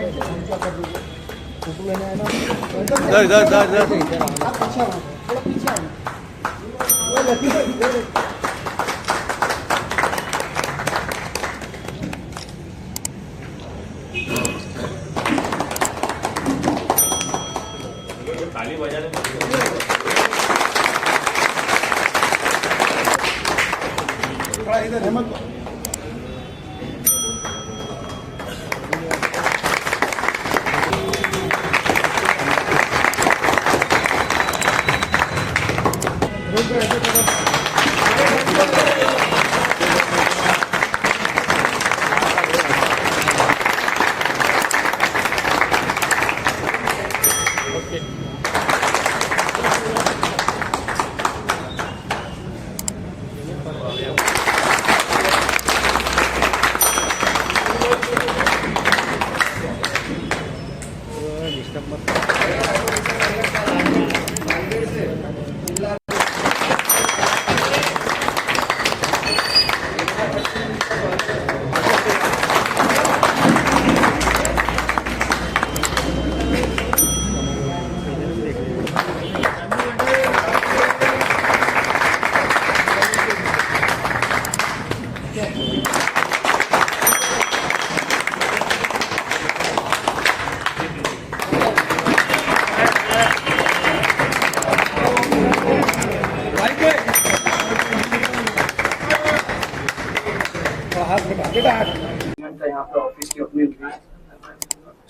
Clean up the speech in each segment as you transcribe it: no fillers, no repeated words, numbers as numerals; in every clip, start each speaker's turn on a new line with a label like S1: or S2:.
S1: इधर इधर इधर इधर
S2: आप पीछे आओ, थोड़ा पीछे आओ। वो लतीफ भाई, इधर।
S3: ताली बजाने
S2: थोड़ा इधर हेमंत।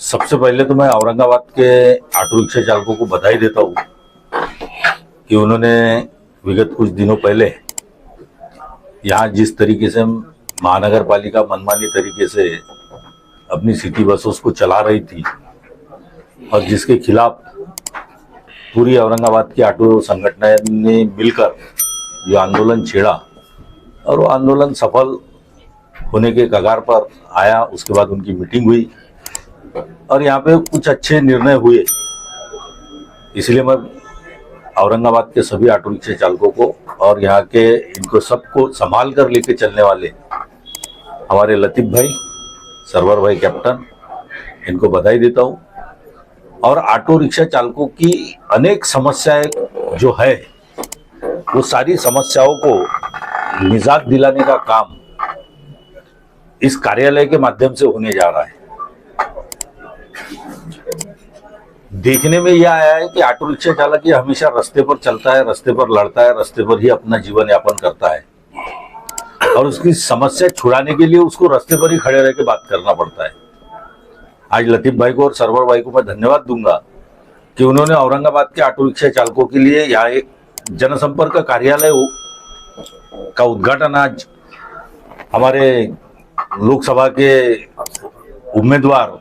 S3: सबसे पहले तो मैं औरंगाबाद के ऑटो रिक्शा चालकों को बधाई देता हूँ कि उन्होंने विगत कुछ दिनों पहले यहाँ जिस तरीके से महानगर पालिका मनमानी तरीके से अपनी सिटी बसों को चला रही थी और जिसके खिलाफ पूरी औरंगाबाद की ऑटो संगठन ने मिलकर जो आंदोलन छेड़ा और वो आंदोलन सफल होने के कगार पर आया। उसके बाद उनकी मीटिंग हुई और यहाँ पे कुछ अच्छे निर्णय हुए। इसलिए मैं औरंगाबाद के सभी ऑटो रिक्शा चालकों को और यहाँ के इनको सबको संभाल कर लेके चलने वाले हमारे लतीफ भाई, सरवर भाई कैप्टन, इनको बधाई देता हूँ। और ऑटो रिक्शा चालकों की अनेक समस्याएं जो है वो सारी समस्याओं को निजात दिलाने का काम इस कार्यालय के माध्यम से होने जा रहा है। देखने में यह आया है कि ऑटो रिक्शा चालक ये हमेशा रास्ते पर चलता है, रास्ते पर लड़ता है, रास्ते पर ही अपना जीवन यापन करता है और उसकी समस्या छुड़ाने के लिए उसको रास्ते पर ही खड़े रह के बात करना पड़ता है। आज लतीफ भाई को और सरवर भाई को मैं धन्यवाद दूंगा कि उन्होंने औरंगाबाद के ऑटो रिक्शा चालकों के लिए यहाँ एक जनसंपर्क कार्यालय का उद्घाटन आज हमारे लोकसभा के उम्मीदवार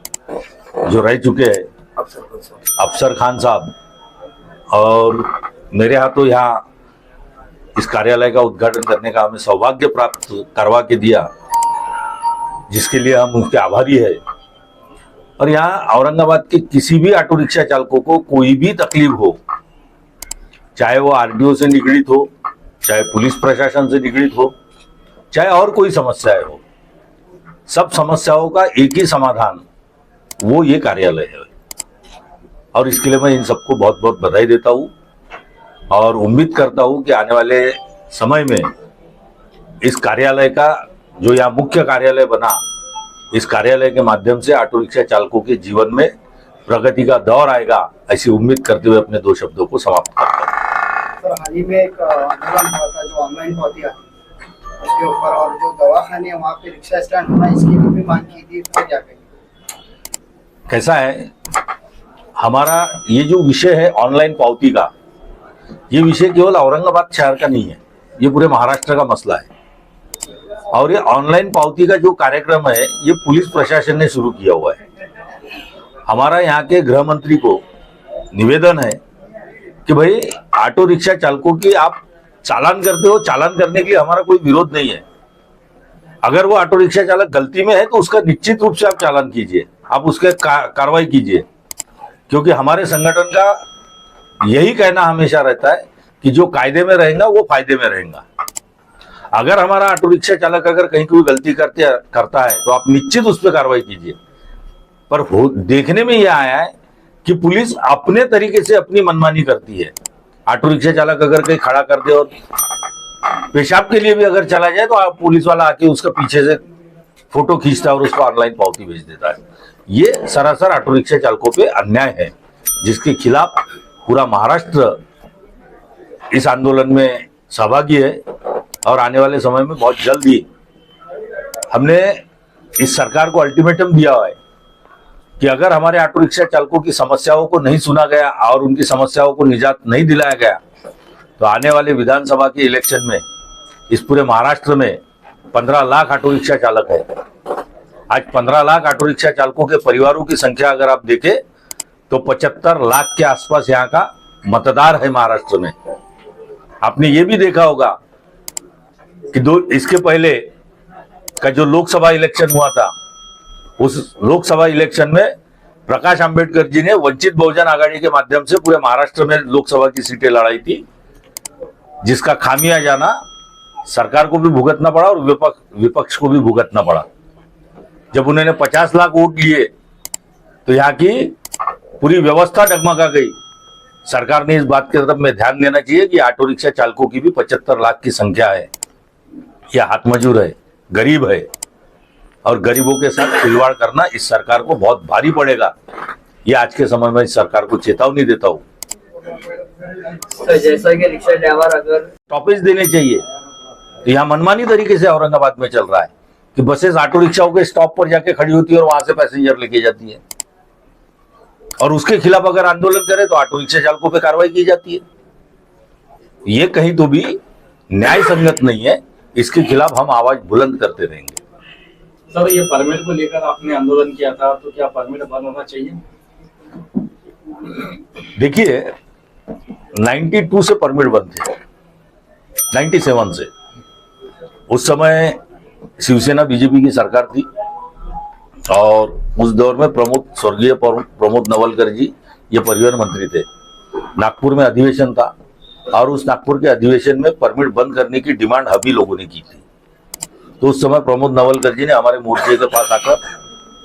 S3: जो रह चुके हैं अफसर खान साहब और मेरे हाथों यहाँ इस कार्यालय का उद्घाटन करने का हमें सौभाग्य प्राप्त करवा के दिया, जिसके लिए हम उनके आभारी है। और यहाँ औरंगाबाद के किसी भी ऑटो रिक्शा चालकों को कोई भी तकलीफ हो, चाहे वो आरटीओ से निगड़ित हो, चाहे पुलिस प्रशासन से निगड़ित हो, चाहे और कोई समस्याएं हो, सब समस्याओं का एक ही समाधान वो ये कार्यालय है। और इसके लिए मैं इन सबको बहुत बहुत बधाई देता हूँ और उम्मीद करता हूँ कि आने वाले समय में इस कार्यालय का जो यहाँ मुख्य कार्यालय बना, इस कार्यालय के माध्यम से ऑटो रिक्शा चालकों के जीवन में प्रगति का दौर आएगा, ऐसी उम्मीद करते हुए अपने दो शब्दों को समाप्त करता हूँ।
S2: सर, हाल ही में एक आंदोलन हुआ था जो ऑनलाइन पावती आती उसके ऊपर, और जो दवाखाने वहाँ पे रिक्शा स्टैंड होना, इसकी भी मांग की थी, तो क्या कहेंगे?
S3: कैसा है, हमारा ये जो विषय है ऑनलाइन पावती का, ये विषय केवल औरंगाबाद शहर का नहीं है, ये पूरे महाराष्ट्र का मसला है। और ये ऑनलाइन पावती का जो कार्यक्रम है ये पुलिस प्रशासन ने शुरू किया हुआ है। हमारा यहाँ के गृह मंत्री को निवेदन है कि भाई ऑटो रिक्शा चालकों की आप चालान करते हो, चालान करने के लिए हमारा कोई विरोध नहीं है। अगर वो ऑटो रिक्शा चालक गलती में है तो उसका निश्चित रूप से आप चालान कीजिए, आप उसके कार्रवाई कीजिए, क्योंकि हमारे संगठन का यही कहना हमेशा रहता है कि जो कायदे में रहेगा वो फायदे में रहेगा। अगर हमारा ऑटो रिक्शा चालक अगर कहीं कोई गलती करता है तो आप निश्चित उस पर कार्रवाई कीजिए। पर देखने में यह आया है कि पुलिस अपने तरीके से अपनी मनमानी करती है। ऑटो रिक्शा चालक अगर कहीं खड़ा कर दे और पेशाब के लिए भी अगर चला जाए तो पुलिस वाला आके उसका पीछे से फोटो खींचता है और उसको ऑनलाइन पावती भेज देता है। ये सरासर ऑटो रिक्शा चालकों पे अन्याय है, जिसके खिलाफ पूरा महाराष्ट्र इस आंदोलन में सहभागी है। और आने वाले समय में बहुत जल्द ही हमने इस सरकार को अल्टीमेटम दिया है कि अगर हमारे ऑटो रिक्शा चालकों की समस्याओं को नहीं सुना गया और उनकी समस्याओं को निजात नहीं दिलाया गया तो आने वाले विधानसभा के इलेक्शन में इस पूरे महाराष्ट्र में 15 लाख ऑटो रिक्शा चालक है। आज 15 लाख ऑटो रिक्शा चालकों के परिवारों की संख्या अगर आप देखें तो 75 लाख के आसपास यहाँ का मतदार है महाराष्ट्र में। आपने ये भी देखा होगा कि इसके पहले का जो लोकसभा इलेक्शन हुआ था, उस लोकसभा इलेक्शन में प्रकाश आंबेडकर जी ने वंचित बहुजन आघाड़ी के माध्यम से पूरे महाराष्ट्र में लोकसभा की सीटें लड़ाई थी, जिसका खामियाजाना सरकार को भी भुगतना पड़ा और विपक्ष को भी भुगतना पड़ा। जब उन्होंने 50 लाख वोट लिए तो यहाँ की पूरी व्यवस्था डगमगा गई। सरकार ने इस बात की तरफ में ध्यान देना चाहिए कि ऑटो रिक्शा चालकों की भी 75 लाख की संख्या है। यह हाथ मजूर है, गरीब है, और गरीबों के साथ खिलवाड़ करना इस सरकार को बहुत भारी पड़ेगा। ये आज के समय में इस सरकार को चेतावनी देता हूँ।
S1: तो जैसा कि रिक्शा ड्राइवर अगर
S3: स्टॉपेज देने चाहिए, तो यहाँ मनमानी तरीके से औरंगाबाद में चल रहा है कि बसेस ऑटो रिक्शाओं के स्टॉप पर जाके खड़ी होती है और वहां से पैसेंजर लेके जाती है, और उसके खिलाफ अगर आंदोलन करे तो ऑटो रिक्शा चालकों पे कार्रवाई की जाती है। ये कहीं तो भी न्याय संगत नहीं है। इसके खिलाफ हम आवाज बुलंद करते रहेंगे।
S4: सर, ये परमिट को लेकर आपने आंदोलन किया था, तो क्या परमिट बंद होना चाहिए?
S3: देखिए, 92 से परमिट बंद थे, 97 से। उस समय शिवसेना बीजेपी की सरकार थी और उस दौर में स्वर्गीय प्रमोद नवलकर जी ये परिवहन मंत्री थे। नागपुर में अधिवेशन था और उस नागपुर के अधिवेशन में परमिट बंद करने की डिमांड हम ही लोगों ने की थी। तो उस समय प्रमोद नवलकर जी ने हमारे मोर्चे के पास आकर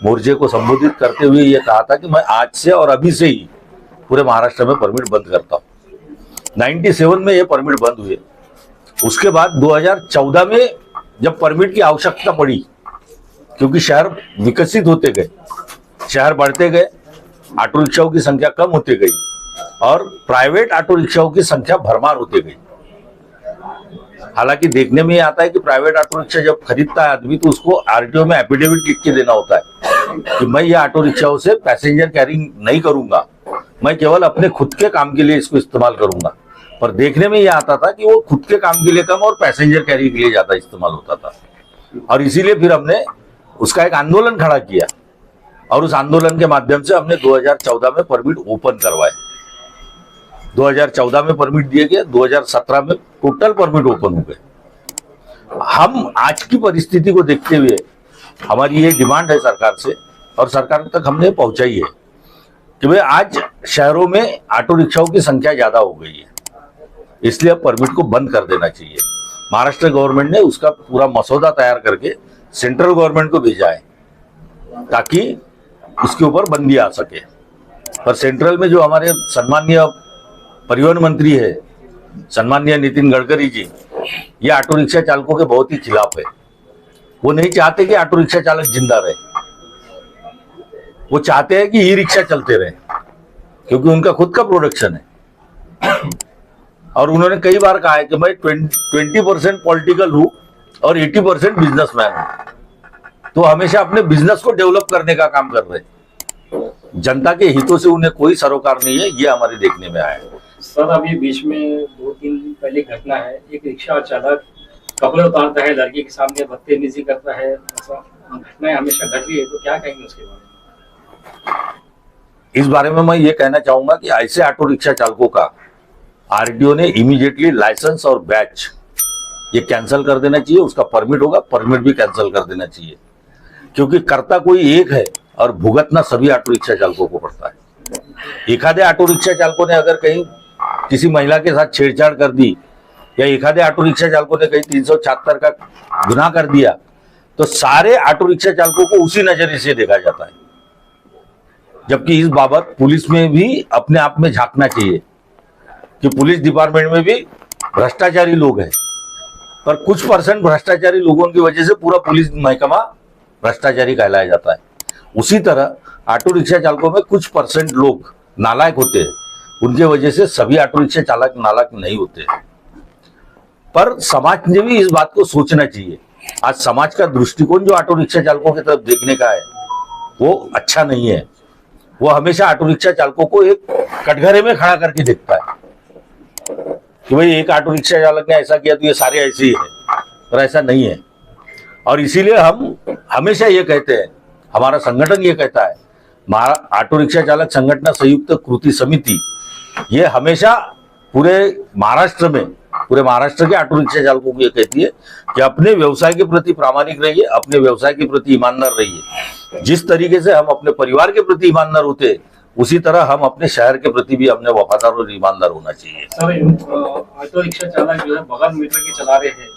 S3: मोर्चे को संबोधित करते हुए ये कहा था कि मैं आज से और अभी से ही पूरे महाराष्ट्र में परमिट बंद करता हूँ। 97 में ये परमिट बंद हुए। उसके बाद 2014 में जब परमिट की आवश्यकता पड़ी, क्योंकि शहर विकसित होते गए, शहर बढ़ते गए, ऑटो रिक्शाओं की संख्या कम होती गई और प्राइवेट ऑटो रिक्शाओं की संख्या भरमार होती गई। हालांकि देखने में ये आता है कि प्राइवेट ऑटो रिक्शा जब खरीदता है आदमी तो उसको आरटीओ में एफिडेविट लिख के देना होता है कि मैं ये ऑटो रिक्शाओं से पैसेंजर कैरिंग नहीं करूंगा, मैं केवल अपने खुद के काम के लिए इसको इस्तेमाल करूंगा। पर देखने में ये आता था कि वो खुद के काम के लिए कम और पैसेंजर कैरी के लिए ज्यादा इस्तेमाल होता था। और इसीलिए फिर हमने उसका एक आंदोलन खड़ा किया और उस आंदोलन के माध्यम से हमने 2014 में परमिट ओपन करवाए। 2014 में परमिट दिए गए, 2017 में टोटल परमिट ओपन हो गए। हम आज की परिस्थिति को देखते हुए हमारी ये डिमांड है सरकार से और सरकार तक हमने पहुंचाई है कि भाई आज शहरों में ऑटो रिक्शाओं की संख्या ज्यादा हो गई है, इसलिए अब परमिट को बंद कर देना चाहिए। महाराष्ट्र गवर्नमेंट ने उसका पूरा मसौदा तैयार करके सेंट्रल गवर्नमेंट को भेजा है ताकि उसके ऊपर बंदी आ सके। पर सेंट्रल में जो हमारे सम्माननीय परिवहन मंत्री है, सम्माननीय नितिन गडकरी जी, ये ऑटो रिक्शा चालकों के बहुत ही खिलाफ है। वो नहीं चाहते कि ऑटो रिक्शा चालक जिंदा रहे, वो चाहते हैं कि ई रिक्शा चलते रहे, क्योंकि उनका खुद का प्रोडक्शन है। और उन्होंने कई बार कहा है कि मैं 20% पॉलिटिकल हूं और 80% बिजनेसमैन हूं, तो हमेशा अपने बिजनेस को डेवलप करने का काम कर रहे हैं। जनता के हितों से उन्हें कोई सरोकार नहीं है, ये हमारे देखने में आया है।
S4: सर, अभी बीच में 2-3 दिन पहले घटना है, एक रिक्शा चालक कपड़े उतारता है, लड़की के सामने बदतमीजी करता है, ऐसा घटनाएं हमेशा घट रही है, तो क्या कहेंगे उसके बारे में?
S3: इस बारे में मैं ये कहना चाहूंगा कि ऐसे ऑटो रिक्शा चालकों का आरटीओ ने इमीडिएटली लाइसेंस और बैच ये कैंसिल कर देना चाहिए। उसका परमिट होगा, परमिट भी कैंसिल कर देना चाहिए, क्योंकि करता कोई एक है और भुगतना सभी ऑटो रिक्शा चालकों को पड़ता है। एखादे ऑटो रिक्शा चालकों ने अगर कहीं किसी महिला के साथ छेड़छाड़ कर दी या एखादे ऑटो रिक्शा चालकों ने कहीं 376 का गुनाह कर दिया तो सारे ऑटो रिक्शा चालकों को उसी नजरिए से देखा जाता है। जबकि इस बाबत पुलिस में भी अपने आप में झांकना चाहिए कि पुलिस डिपार्टमेंट में भी भ्रष्टाचारी लोग हैं, पर कुछ परसेंट भ्रष्टाचारी लोगों की वजह से पूरा पुलिस महकमा भ्रष्टाचारी कहलाया जाता है। उसी तरह ऑटो रिक्शा चालकों में कुछ परसेंट लोग नालायक होते हैं, उनके वजह से सभी ऑटो रिक्शा चालक नालायक नहीं होते। पर समाज ने भी इस बात को सोचना चाहिए। आज समाज का दृष्टिकोण जो ऑटो रिक्शा चालकों की तरफ देखने का है वो अच्छा नहीं है। वो हमेशा ऑटो रिक्शा चालकों को एक कटघरे में खड़ा करके देखता है कि भाई एक ऑटो रिक्शा चालक ने ऐसा किया तो ये सारे ऐसे ही है, पर ऐसा नहीं है। और इसीलिए हम हमेशा ये कहते हैं, हमारा संगठन ये कहता है, ऑटो रिक्शा चालक संगठन संयुक्त कृति समिति ये हमेशा पूरे महाराष्ट्र के ऑटो रिक्शा चालकों को ये कहती है कि अपने व्यवसाय के प्रति प्रामाणिक रहिए, अपने व्यवसाय के प्रति ईमानदार रहिए। जिस तरीके से हम अपने परिवार के प्रति ईमानदार होते हैं, उसी तरह हम अपने शहर के प्रति भी अपने वफादार और ईमानदार होना चाहिए।
S4: सर, ऑटो रिक्शा चालक जो है बगैर मीटर के चला रहे हैं।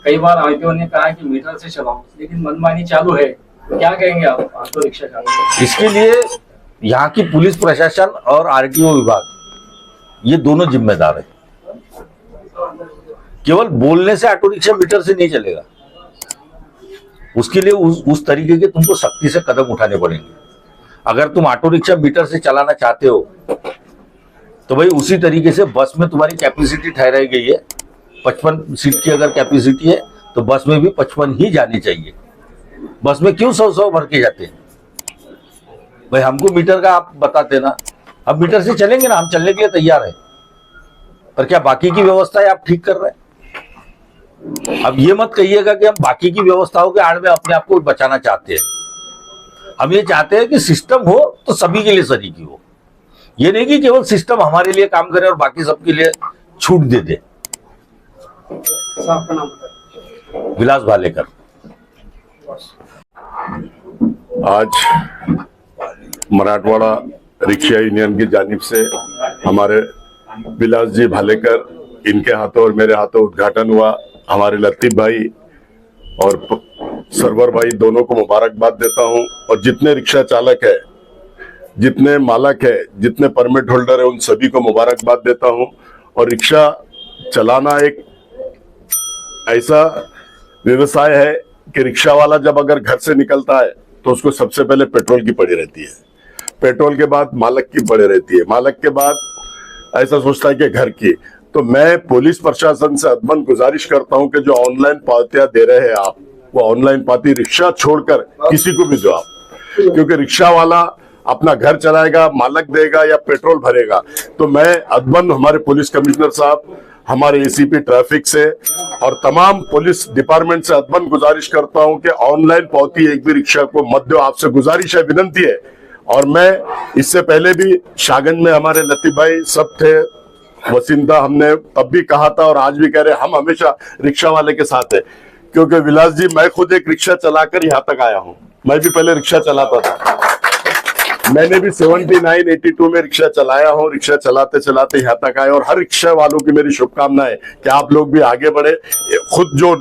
S4: कई बार आरटीओ ने कहा है कि मीटर से चलाओ, लेकिन मनमानी चालू है। तो क्या कहेंगे आप ऑटो रिक्शा चालक?
S3: इसके लिए यहाँ की पुलिस प्रशासन और आरटीओ विभाग ये दोनों जिम्मेदार है। केवल बोलने से ऑटो रिक्शा मीटर से नहीं चलेगा, उसके लिए उस तरीके के तुमको सख्ती से कदम उठाने पड़ेंगे। अगर तुम ऑटो रिक्शा मीटर से चलाना चाहते हो तो भाई उसी तरीके से बस में तुम्हारी कैपेसिटी ठहराई गई है, 55 सीट की अगर कैपेसिटी है तो बस में भी 55 ही जानी चाहिए। बस में क्यों 100 भर के जाते हैं? भाई हमको मीटर का आप बताते ना, हम मीटर से चलेंगे ना, हम चलने के लिए तैयार है, पर क्या बाकी की व्यवस्था आप ठीक कर रहे हैं? अब ये मत कहिएगा कि हम बाकी की व्यवस्थाओं के आड़ में अपने आप को बचाना चाहते हैं। हम ये चाहते हैं कि सिस्टम हो तो सभी के लिए सही की हो, ये नहीं कि केवल सिस्टम हमारे लिए काम करे और बाकी सबके लिए छूट दे दे।
S2: आपका नाम बताइए।
S3: विलास भालेकर।
S5: आज मराठवाड़ा रिक्शा यूनियन की जानिब से हमारे विलास जी भालेकर इनके हाथों और मेरे हाथों उद्घाटन हुआ। हमारे लतीफ भाई और सरवर भाई दोनों को मुबारकबाद देता हूं, और जितने रिक्शा चालक है, जितने मालक है, जितने परमिट होल्डर है, उन सभी को मुबारकबाद देता हूं। और रिक्शा चलाना एक ऐसा व्यवसाय है कि रिक्शा वाला जब अगर घर से निकलता है तो उसको सबसे पहले पेट्रोल की पड़ी रहती है, पेट्रोल के बाद मालक की पड़ी रहती है, मालक के बाद ऐसा सोचता है कि घर की। तो मैं पुलिस प्रशासन से अदमन गुजारिश करता हूं कि जो ऑनलाइन पावतियां दे रहे हैं आप, वो ऑनलाइन पावती रिक्शा छोड़कर किसी को भी दो आप, क्योंकि रिक्शा वाला अपना घर चलाएगा, मालक देगा या पेट्रोल भरेगा। तो मैं अदमन हमारे पुलिस कमिश्नर साहब, हमारे एसीपी ट्रैफिक से और तमाम पुलिस डिपार्टमेंट से अदमन गुजारिश करता हूं कि ऑनलाइन पावती एक भी रिक्शा को मत दो। आपसे गुजारिश है, विनंती है। और मैं इससे पहले भी शाहगंज में हमारे लतीफ भाई सब थे, वसिंदा, हमने तब भी कहा था और आज भी कह रहे, हम हमेशा रिक्शा वाले के साथ है। क्योंकि विलास जी, मैं खुद एक रिक्शा चलाकर यहाँ तक आया हूँ। मैं भी पहले रिक्शा चलाता था, मैंने भी 79-82 में रिक्शा चलाया हूँ। रिक्शा चलाते चलाते यहाँ तक आए, और हर रिक्शा वालों की मेरी शुभकामनाएं कि आप लोग भी आगे बढ़े। खुद जो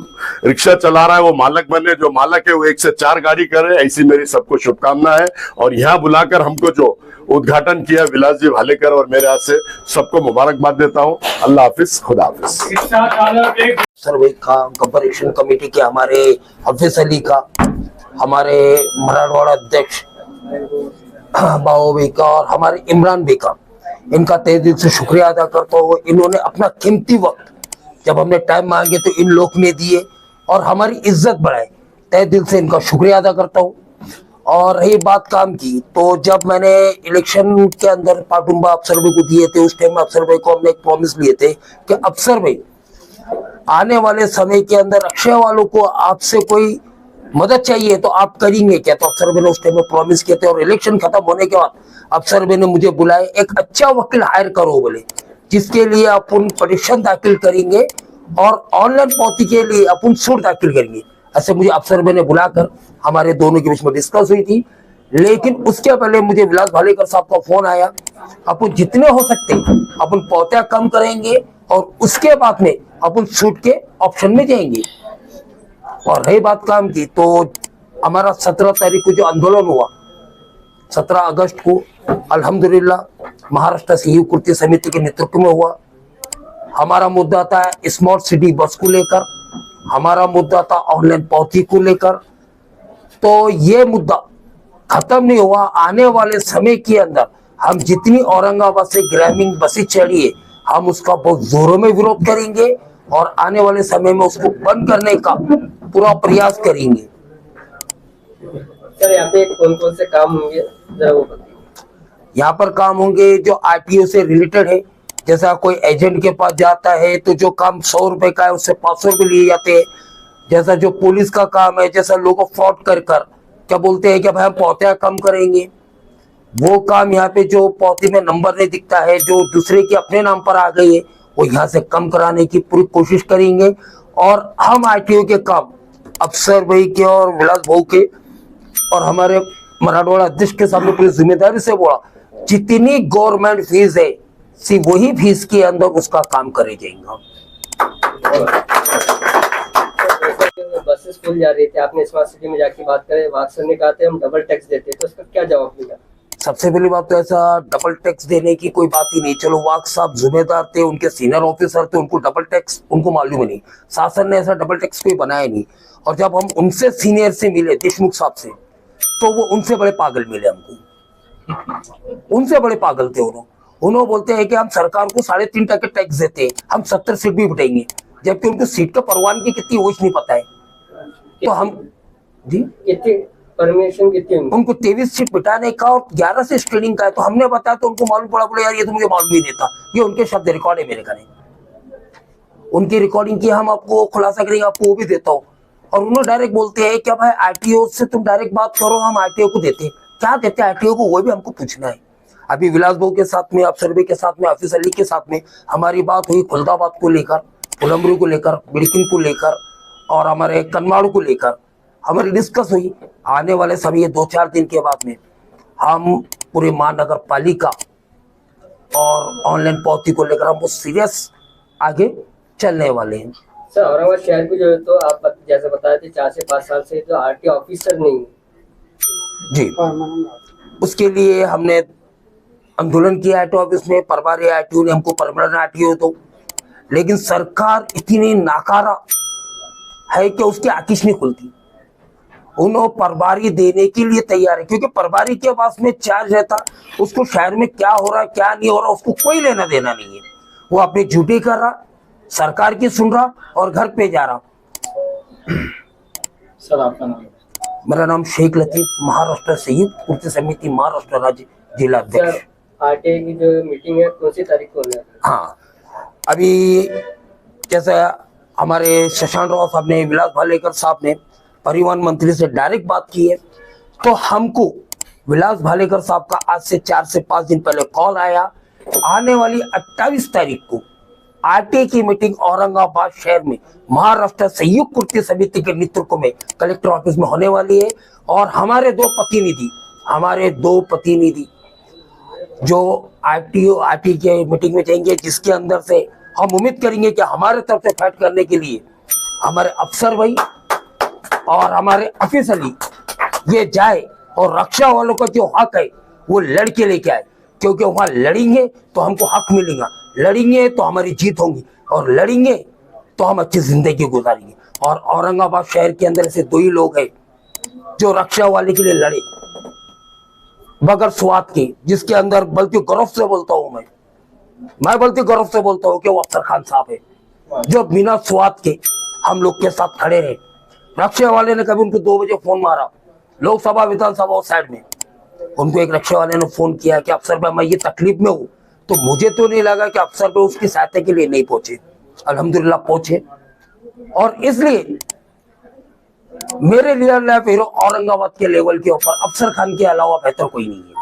S5: रिक्शा चला रहा है वो मालक बने, जो मालक है वो 1 से 4 गाड़ी करे, ऐसी मेरी सबको शुभकामना है। और यहाँ बुलाकर हमको जो उद्घाटन किया विलास जी भालेकर और मेरे हाथ से, सबको मुबारकबाद देता हूँ। अल्लाह हाफिज, खुदा हाफिज।
S6: सर्वे का, गब्बर एक्शन कमेटी के हमारे हफीज अली का, हमारे मराठवाड़ा अध्यक्ष बाबू भाई का और हमारे इमरान भाई का, इनका तहे दिल से शुक्रिया अदा करता हूँ। इन्होंने अपना कीमती वक्त, जब हमने टाइम मांगे तो इन लोग ने दिए और हमारी इज्जत बढ़ाई। तहे दिल से इनका शुक्रिया अदा करता हूँ। और रही बात काम की, तो जब मैंने इलेक्शन के अंदर पाटुंबा अफसर भाई को दिए थे, उस टाइम में अफसर भाई को हमने एक प्रॉमिस लिए थे कि अफसर भाई आने वाले समय के अंदर अक्षय वालों को आपसे कोई मदद चाहिए तो आप करेंगे क्या? तो अफसर भाई ने उस टाइम में प्रॉमिस किए थे। और इलेक्शन खत्म होने के बाद अफसर भाई ने मुझे बुलाए, एक अच्छा वकील हायर करो बोले, जिसके लिए अपन पटिशन दाखिल करेंगे और ऑनलाइन पावती के लिए अपन सूट दाखिल करेंगे। ऐसे मुझे अफसर भाई ने बुलाकर हमारे दोनों के बीच में डिस्कस हुई थी। लेकिन उसके पहले मुझे विलास भालेकर साहब का फोन आया, अपन जितने हो सकते अपन पावतियां कम करेंगे और उसके बाद में अपन सूट के ऑप्शन में जाएंगे। और रही बात काम की, तो हमारा 17 तारीख को जो आंदोलन हुआ, 17 अगस्त को अल्हम्दुलिल्लाह महाराष्ट्र सहयोग कृत्य समिति के नेतृत्व में हुआ। हमारा मुद्दा था स्मार्ट सिटी बस को लेकर, हमारा मुद्दा था ऑनलाइन पावती को लेकर। तो ये मुद्दा खत्म नहीं हुआ। आने वाले समय के अंदर हम जितनी औरंगाबाद से ग्रामीण बसें चली है, हम उसका बहुत जोरों में विरोध करेंगे और आने वाले समय में उसको बंद करने का पूरा प्रयास करेंगे।
S1: सर यहाँ पे कौन कौन से काम होंगे जरा वो बताइए।
S6: यहाँ पर काम होंगे जो आरटीओ से रिलेटेड है। जैसा कोई एजेंट के पास जाता है तो जो काम 100 रुपए का है उससे 500 रुपए लिए जाते हैं। जैसा जो पुलिस का काम है, जैसा लोगों को फ्रॉड कर क्या बोलते हैं कि भाई हम पौतियां कम करेंगे, वो काम यहाँ पे जो पौती में नंबर नहीं दिखता है, जो दूसरे के अपने नाम पर आ गई है, वो यहाँ से कम कराने की पूरी कोशिश करेंगे। और हम आरटीओ के काम अफसर भाई के और विलास भाऊ के और हमारे मराठवाड़ा अध्यक्ष के सामने पूरी जिम्मेदारी से बोला, जितनी गवर्नमेंट फीस है सिर्फ वही फीस के अंदर उसका काम करे जाएंगे।
S1: बसेस फुल जा रही थी, आपने स्मार्ट सिटी में जाके बात करे, वाक सर ने कहा था हम डबल टैक्स देते, तो उसका क्या जवाब मिला?
S6: सबसे पहली बात तो ऐसा डबल टैक्स देने की कोई बात ही नहीं। चलो वाक साहब जिम्मेदार थे, उनके सीनियर ऑफिसर थे, उनको डबल टैक्स उनको मालूम ही नहीं। शासन ने ऐसा डबल टैक्स कोई बनाया नहीं। और जब हम उनसे सीनियर से मिले देशमुख साहब से, तो वो उनसे बड़े पागल मिले हमको। उनसे बड़े पागल थे उन्होंने बोलते हैं कि हम सरकार को 3.5% टैक्स देते हैं, हम 70 सीट भी बिठाएंगे, जबकि उनको सीट का परवानगी कितनी वो नहीं पता है। तो हम जी
S1: कितनी परमिशन कितनी
S6: उनको 23 सीट बिठाने का और 11 से स्ट्रेनिंग का है। तो हमने बताया तो उनको मालूम पड़ा, बोले यार ये तो मुझे मालूम ही नहीं था। ये उनके शब्द रिकॉर्ड है मेरे का, उनकी रिकॉर्डिंग की हम आपको खुलासा करेंगे, आपको वो भी देता हूँ। और उन्होंने डायरेक्ट बोलते हैं कि भाई आरटीओ से तुम डायरेक्ट बात करो, हम आरटीओ को देते। क्या देते आरटीओ को वो भी हमको पूछना है। अभी विलास भाऊ के साथ में, अफसर भाई के साथ में, हाफिज अली के साथ में हमारी बात हुई खुलदाबाद को लेकर, उलमरू को लेकर, बिड़किन को लेकर और हमारे कनमाड़ू को लेकर हमारी डिस्कस हुई। आने वाले समय 2-4 दिन के बाद में हम पूरे महानगर पालिका और ऑनलाइन पावती को लेकर हम सीरियस आगे चलने वाले हैं।
S1: सर औरंगाबाद शहर को जो है तो आप जैसे बताए थे 4 से 5 साल से जो आरटीओ ऑफिसर नहीं
S6: जी, उसके लिए हमने आंदोलन किया आरटीओ ऑफिस में। प्रभारी आरटीओ ने हमको परमानेंट आरटीओ दो, लेकिन सरकार इतनी नाकारा है कि उसकी आंखें नहीं खुलती। उन्होंने प्रभारी देने के लिए तैयार है, क्योंकि प्रभारी के पास में चार्ज रहता, उसको शहर में क्या हो रहा क्या नहीं हो रहा उसको कोई लेना देना नहीं है। वो अपनी ड्यूटी कर रहा, सरकार की सुन रहा और घर पे जा रहा।
S4: सर आपका नाम?
S6: मेरा नाम शेख लतीफ, महाराष्ट्र संयुक्त कृत्य समिति महाराष्ट्र राज्य जिला अध्यक्ष।
S1: आरटीओ की जो मीटिंग है कौन सी तारीख को होना है?
S6: हाँ, अभी जैसे हमारे शशांक राव साहब ने, विलास भालेकर साहब ने परिवहन मंत्री से डायरेक्ट बात की है, तो हमको विलास भालेकर साहब का आज से 4 से 5 दिन पहले कॉल आया। आने वाली 28 तारीख को आरटीए की मीटिंग औरंगाबाद शहर में महाराष्ट्र संयुक्त कृत्य समिति के नेतृत्व में कलेक्टर ऑफिस में होने वाली है। और हमारे दो प्रतिनिधि जो आरटीए के मीटिंग में जाएंगे, जिसके अंदर से हम उम्मीद करेंगे कि हमारे तरफ से फाइट करने के लिए हमारे अफसर भाई और हमारे हाफिज अली ये जाए और रक्षा वालों का जो हक है वो लड़के लेके आए, क्योंकि वहां लड़ेंगे तो हमको हक मिलेगा, लड़ेंगे तो हमारी जीत होगी और लड़ेंगे तो हम अच्छी जिंदगी गुजारेंगे। और औरंगाबाद शहर के अंदर ऐसे 2 ही लोग हैं जो रक्षा वाले के लिए लड़े बगैर स्वाद के, जिसके अंदर बल्कि गर्व से बोलता हूं मैं बल्कि गर्व से बोलता हूं कि वो अफसर खान साहब है, जो बिना स्वाद के हम लोग के साथ खड़े रहे। रक्षा वाले ने कभी उनको 2 बजे फोन मारा, लोकसभा विधानसभा और साइड में, उनको एक रक्षा वाले ने फोन किया कि अफसर भाई मैं ये तकलीफ में हूँ, तो मुझे तो नहीं लगा कि अफसर भाई उसकी सहायता के लिए नहीं पहुंचे। अल्हम्दुलिल्लाह पहुंचे। और इसलिए मेरे लिए हीरो औरंगाबाद के लेवल के ऊपर अफसर खान के अलावा बेहतर कोई नहीं है।